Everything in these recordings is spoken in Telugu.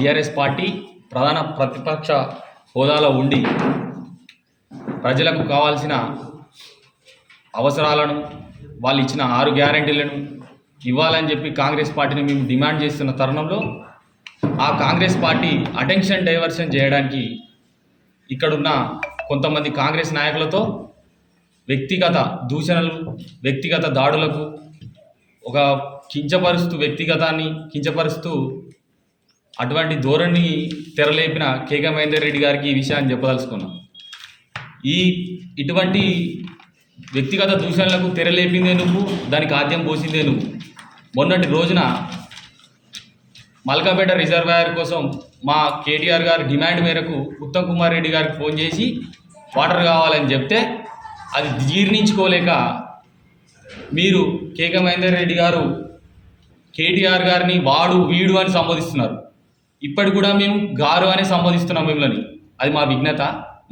బీఆర్ఎస్ పార్టీ ప్రధాన ప్రతిపక్ష హోదాలో ఉండి ప్రజలకు కావాల్సిన అవసరాలను వాళ్ళు ఇచ్చిన 6 గ్యారెంటీలను ఇవ్వాలని చెప్పి కాంగ్రెస్ పార్టీని మేము డిమాండ్ చేస్తున్న తరుణంలో ఆ కాంగ్రెస్ పార్టీ అటెన్షన్ డైవర్షన్ చేయడానికి ఇక్కడున్న కొంతమంది కాంగ్రెస్ నాయకులతో వ్యక్తిగత దూషణలు, వ్యక్తిగత దాడులకు ఒక కించపరుస్తూ వ్యక్తిగతాన్ని కించపరుస్తూ అటువంటి ధోరణి తెరలేపిన కేకే మహేందర్ రెడ్డి గారికి ఈ విషయాన్ని చెప్పదలుచుకున్నాం. ఇటువంటి వ్యక్తిగత దూషణలకు తెరలేపిందే నువ్వు, దానికి ఆద్యం పోసిందే నువ్వు. మొన్నటి రోజున మల్కాపేట రిజర్వాయర్ కోసం మా కేటీఆర్ గారి డిమాండ్ మేరకు ఉత్తమ్ కుమార్ రెడ్డి గారికి ఫోన్ చేసి వాటర్ కావాలని చెప్తే అది జీర్ణించుకోలేక మీరు కేకే మహేందర్ రెడ్డి గారు కేటీఆర్ గారిని వాడు వీడు అని సంబోధిస్తున్నారు. ఇప్పటికి కూడా మేము గారు అనే సంబోధిస్తున్నాం మిమ్మల్ని. అది మా విఘ్నత,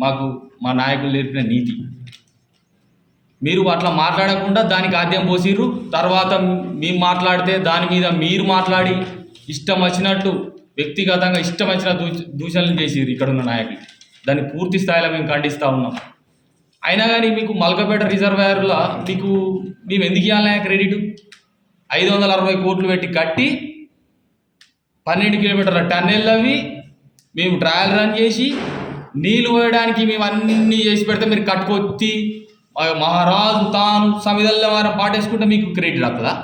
మాకు మా నాయకులు నేర్పిన నీతి. మీరు అట్లా మాట్లాడకుండా దానికి ఆద్యం పోసిర్రు. తర్వాత మేము మాట్లాడితే దాని మీద మీరు మాట్లాడి ఇష్టం వచ్చినట్టు వ్యక్తిగతంగా ఇష్టం వచ్చిన దూషణలు చేసిర్రు ఇక్కడున్న నాయకులు. దాన్ని పూర్తి స్థాయిలో మేము ఖండిస్తూ ఉన్నాం. అయినా కానీ మీకు మల్కపేట రిజర్వాయర్లో మేము ఎందుకు ఇవ్వాలన్నా క్రెడిట్? 560 కోట్లు పెట్టి కట్టి 12 కిలోమీటర్ల టన్నెల్ అవి మేము ట్రయల్ రన్ చేసి నీళ్ళు పోయడానికి మేము అన్నీ చేసి పెడితే మీరు కట్టుకొచ్చి మహారాజు తాను సమిధల్లో వారం పాటేసుకుంటే మీకు క్రెడిట్ వస్తుందా?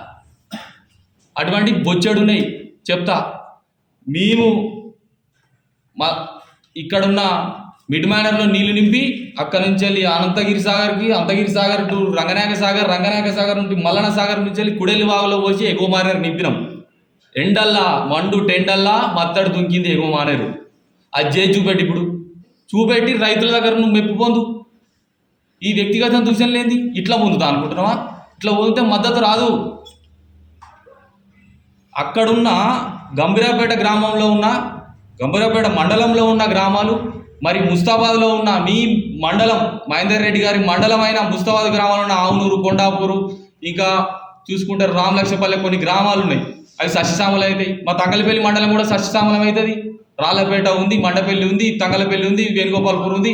అటువంటి బొచ్చెడున్నాయి చెప్తా. మేము ఇక్కడున్న మిడ్ మ్యానర్లో నీళ్లు నింపి అక్కడ నుంచి వెళ్ళి అనంతగిరి సాగర్ టు రంగనాయక సాగర్ నుండి మల్లన సాగర్ నుంచి వెళ్ళి కుడెల్లి వాగులో పోసి ఎగువ మానేరు నింపినాం. ఎండల్లా మండు టెండల్లా మత్తడి దుంకింది ఎగువ మానేరు. అది చేసి చూపెట్టి రైతుల దగ్గర నువ్వు మెప్పు పొందు. ఈ వ్యక్తిగత దూషణలు ఏంది? ఇట్లా పొందుతా అనుకుంటున్నావా? ఇట్లా పొందితే మద్దతు రాదు. అక్కడున్న గంభీరాపేట మండలంలో ఉన్న గ్రామాలు, మరి ముస్తాబాద్లో ఉన్న మీ మండలం మహేందర్ రెడ్డి గారి మండలం అయిన ముస్తాబాద్ గ్రామాలు ఉన్న ఆవునూరు, కొండాపూరు, ఇంకా చూసుకుంటే రామలక్ష్మపల్లె కొన్ని గ్రామాలు ఉన్నాయి. అవి సస్యశ్యామలం అవుతాయి. మా తంగలపల్లి మండలం కూడా సస్యశ్యామలం అవుతుంది. రాళ్ళపేట ఉంది, మండపల్లి ఉంది, తంగలపల్లి ఉంది, వేణుగోపాల్పూర్ ఉంది,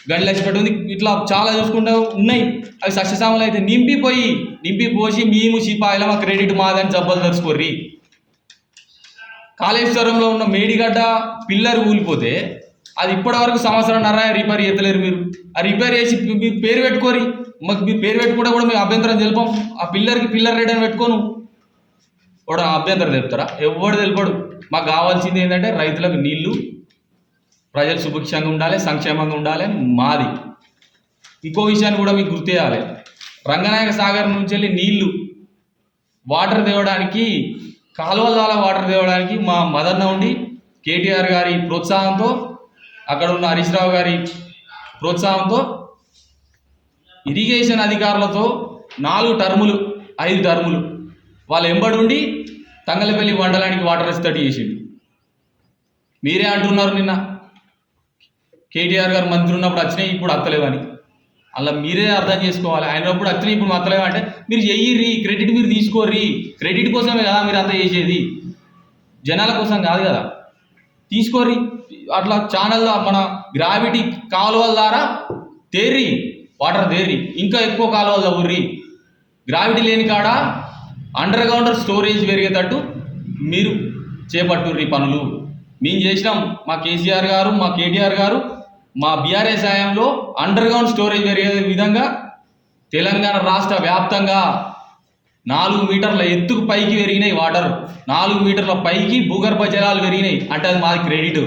గండిలక్ష్మపేట ఉంది. ఇట్లా చాలా చూసుకుంటూ ఉన్నాయి. అవి సస్యశ్యామలం అయితే నింపి పోసి మేము సిపాయిల మా క్రెడిట్ మాదని జబ్బలు తెరుచుకోర్రి. కాళేశ్వరంలో ఉన్న మేడిగడ్డ పిల్లర్ ఊలిపోతే అది ఇప్పటివరకు సంవత్సరంన్నర రిపేర్ చేస్తలేరు. మీరు ఆ రిపేర్ చేసి మీరు పేరు పెట్టుకోరి. మాకు మీరు పేరు పెట్టుకుంటే కూడా మేము అభ్యంతరం తెలిపాం. ఆ పిల్లర్కి పిల్లర్ రేట్ అని పెట్టుకోను కూడా అభ్యంతరం తెలుపుతారా? ఎవడు తెలిపడు. మాకు కావాల్సింది ఏంటంటే రైతులకు నీళ్లు, ప్రజలు సుభిక్షంగా ఉండాలి, సంక్షేమంగా ఉండాలి మాది. ఇంకో విషయాన్ని కూడా మీకు గుర్తు చేయాలి. రంగనాయక సాగర్ నుంచి వెళ్ళి నీళ్లు వాటర్ తేవడానికి, కాలువల ద్వారా వాటర్ తేవడానికి మా మదన్న ఉండి కేటీఆర్ గారి ప్రోత్సాహంతో, అక్కడ ఉన్న హరీష్ రావు గారి ప్రోత్సాహంతో, ఇరిగేషన్ అధికారులతో 4 టర్ములు 5 టర్ములు వాళ్ళు ఎంబడుండి తంగలపల్లి మండలానికి వాటర్ ఎస్టడీ చేసిండు. మీరే అంటున్నారు నిన్న కేటీఆర్ గారు మంత్రి ఉన్నప్పుడు వచ్చినాయి, ఇప్పుడు అత్తలేవని. అలా మీరే అర్థం చేసుకోవాలి. అయినప్పుడు వచ్చినాయి, ఇప్పుడు అత్తలేవా అంటే మీరు చెయ్యిర్రి, క్రెడిట్ మీరు తీసుకోర్రి. క్రెడిట్ కోసమే కదా మీరు అంతా చేసేది, జనాల కోసం కాదు కదా. తీసుకోర్రి. అట్లా ఛానల్లో మన గ్రావిటీ కాలువల ద్వారా వాటర్ తేర్రి, ఇంకా ఎక్కువ కాలువలు తవ్వుర్రి. గ్రావిటీ లేని కాడ అండర్ గ్రౌండ్ స్టోరేజ్ పెరిగేటట్టు మీరు చేపట్టుర్రి పనులు. మేము చేసినాం. మా కేసీఆర్ గారు, మా కేటీఆర్ గారు, మా బీఆర్ఎస్ హయాంలో అండర్ గ్రౌండ్ స్టోరేజ్ పెరిగే విధంగా తెలంగాణ రాష్ట్ర వ్యాప్తంగా 4 మీటర్ల ఎత్తుకు పైకి పెరిగినాయి వాటర్. 4 మీటర్ల పైకి భూగర్భ జలాలు పెరిగినాయి అంటే అది మాది క్రెడిట్.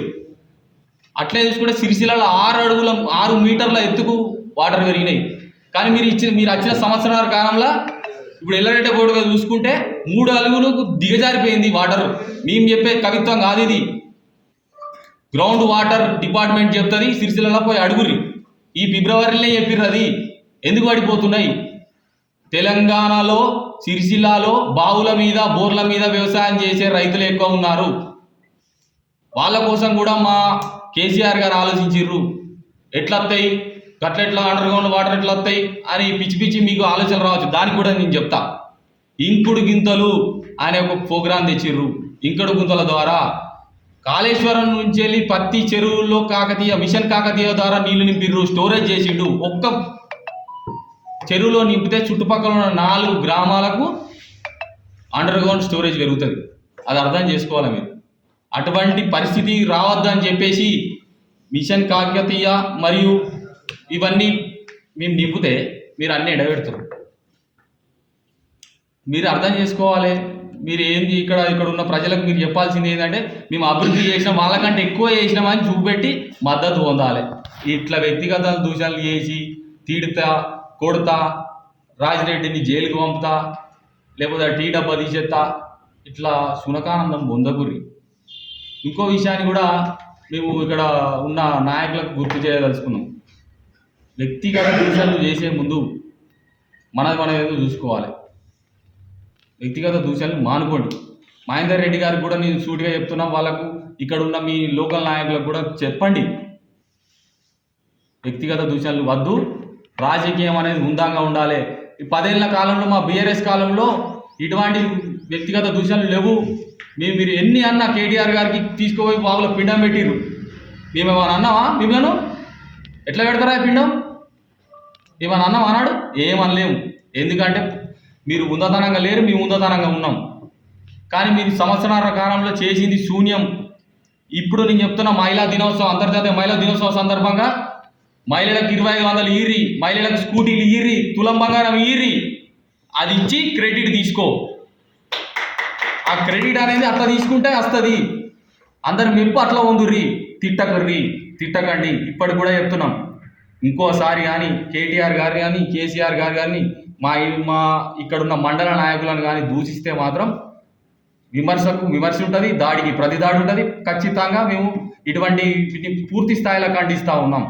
అట్లే చూసుకుంటే సిరిసిల్లలో 6 మీటర్ల ఎత్తుకు వాటర్ పెరిగినాయి. కానీ మీరు వచ్చిన సంవత్సరాల కాలంలో ఇప్పుడు ఎల్లరెడ్డి బోర్డుగా చూసుకుంటే 3 అడుగులకు దిగజారిపోయింది వాటర్. మేము చెప్పే కవిత్వం కాదు ఇది. గ్రౌండ్ వాటర్ డిపార్ట్మెంట్ చెప్తుంది. సిరిసిల్లలో పోయి అడుగురి. ఈ ఫిబ్రవరిలోనే చెప్పిర్రు అది ఎందుకు పడిపోతున్నాయి. తెలంగాణలో సిరిసిల్లాలో బావుల మీద, బోర్ల మీద వ్యవసాయం చేసే రైతులు ఎక్కువ ఉన్నారు. వాళ్ళ కోసం కూడా మా కేసీఆర్ గారు ఆలోచించిర్రు. ఎట్లా వస్తాయి, గట్లెట్లా అండర్ గ్రౌండ్ వాటర్ ఎట్లా వస్తాయి అని పిచ్చి మీకు ఆలోచన రావచ్చు. దానికి కూడా నేను చెప్తా. ఇంకుడు గింతలు అనే ఒక ప్రోగ్రాం తెచ్చిర్రు. ఇంకుడు గుంతల ద్వారా కాళేశ్వరం నుంచి వెళ్ళి పత్తి చెరువుల్లో మిషన్ కాకతీయ ద్వారా నీళ్లు నింపిర్రు, స్టోరేజ్ చేసిండు. ఒక్క చెరువులో నింపితే చుట్టుపక్కల ఉన్న 4 గ్రామాలకు అండర్ గ్రౌండ్ స్టోరేజ్ పెరుగుతుంది. అది అర్థం చేసుకోవాలి మీరు. అటువంటి పరిస్థితి రావద్దని చెప్పేసి మిషన్ కాకతీయ మరియు ఇవన్నీ మేము నింపితే మీరు అన్నీ ఎడబెడతారు. మీరు అర్థం చేసుకోవాలి. మీరు ఏంది ఇక్కడ ఉన్న ప్రజలకు మీరు చెప్పాల్సింది ఏంటంటే మేము అభివృద్ధి చేసినాం, వాళ్ళకంటే ఎక్కువ చేసినామని చూపెట్టి మద్దతు పొందాలి. ఇట్లా వ్యక్తిగత దూషణలు చేసి తీడుతా, కొడతా, రాజిరెడ్డిని జైలుకు పంపుతా, లేకపోతే టీ డబ్బా తీసేస్తా, ఇట్లా సునకానందం పొందకుర్రి. ఇంకో విషయాన్ని కూడా మేము ఇక్కడ ఉన్న నాయకులకు గుర్తు చేయదలుచుకున్నాం. వ్యక్తిగత దూషణలు చేసే ముందు మనం ఏదో చూసుకోవాలి. వ్యక్తిగత దూషణలు మానుకోండి. మహేందర్ రెడ్డి గారికి కూడా నేను సూటిగా చెప్తున్నా, వాళ్ళకు ఇక్కడ ఉన్న మీ లోకల్ నాయకులకు కూడా చెప్పండి, వ్యక్తిగత దూషణలు వద్దు, రాజకీయం అనేది హుందాగా ఉండాలి. ఈ 10 ఏళ్ల కాలంలో మా బీఆర్ఎస్ కాలంలో ఇటువంటి వ్యక్తిగత దూషణలు లేవు. మీరు ఎన్ని అన్నా కేటీఆర్ గారికి తీసుకుపోయి బాబుల పిండం పెట్టిర్రు. మేమేమన్నా అన్నావా? మిమ్మల్ని ఎట్లా పెడతారా పిండం? ఏమన్నా అన్నాం అన్నాడు? ఏమనలేము. ఎందుకంటే మీరు ఉందతనంగా లేరు, మేము ఉందతనంగా ఉన్నాం. కానీ మీరు సంవత్సరాల కాలంలో చేసింది శూన్యం. ఇప్పుడు నేను చెప్తున్న మహిళా దినోత్సవం, అంతర్జాతీయ మహిళా దినోత్సవం సందర్భంగా మహిళలకు 2500 ఇయ్యి, మహిళలకు స్కూటీలు ఇయ్యి, తులం బంగారం ఇయ్యి, అది ఇచ్చి క్రెడిట్ తీసుకో. ఆ క్రెడిట్ అనేది అట్లా తీసుకుంటే వస్తుంది. అందరు మెప్పు అట్లా ఉందుర్రి, తిట్టకండి. ఇప్పటికి కూడా చెప్తున్నాం. ఇంకోసారి కానీ కేటీఆర్ గారు కానీ కేసీఆర్ గారు కానీ మా ఇక్కడున్న మండల నాయకులను కానీ దూషిస్తే మాత్రం విమర్శ ఉంటుంది, దాడికి ప్రతిదాడి ఉంటుంది. ఖచ్చితంగా మేము ఇటువంటి పూర్తి స్థాయిలో ఖండిస్తూ ఉన్నాం.